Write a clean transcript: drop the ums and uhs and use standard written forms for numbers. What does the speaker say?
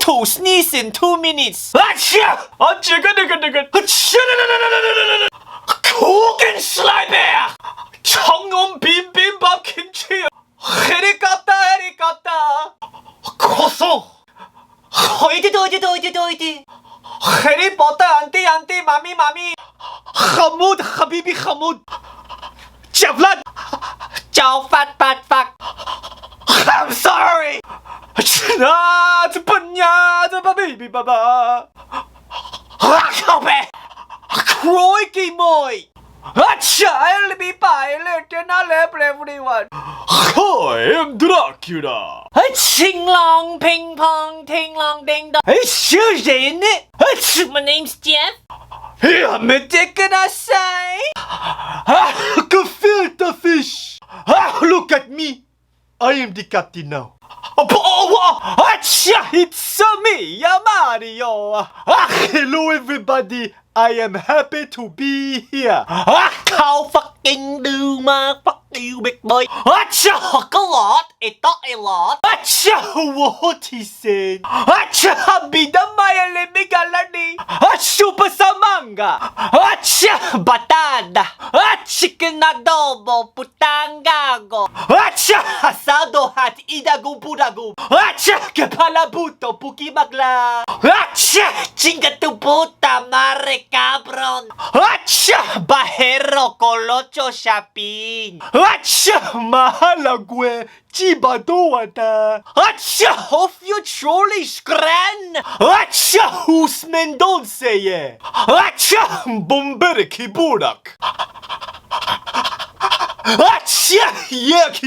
to sneeze in 2 minutes. Achia! Kugelschreiber! 청온 비빔밥 김치! 헤리까따! 고소! 어이디. 해리포터 안티 마미 하무드 하비비 하무드 잡란 짜오팟 I'm sorry 저 바비비 바바 크로이키 모이 엘리비 바일레 테나레 everyone Hi, I'm Dracula. Ting long, ping pong, ting long, ding dong. My name's Jeff. I'm a say. Gefilte fish. Look at me. I am the captain now. It's me, Mario. Hello, everybody. I am happy to be here. How fucking do my fuck you, big boy? Achoo, a lot. It talk a lot. Achoo, what he said? Achoo, bidamaya lemigalani. Super samanga. Achoo, batata. Chicken adobo, putangago. Achoo, asado hat idagu puragu. Achoo, kepalabuto pukimagla. Achoo, chinga tu puta mare. Cabron! Acha! Bajero colocho chapin! Acha! Mahalagwe! Chibadoata! Acha! Of you truly scran! Acha! Who's Mendonce? Acha! Bombere kiburak! Acha! Yak!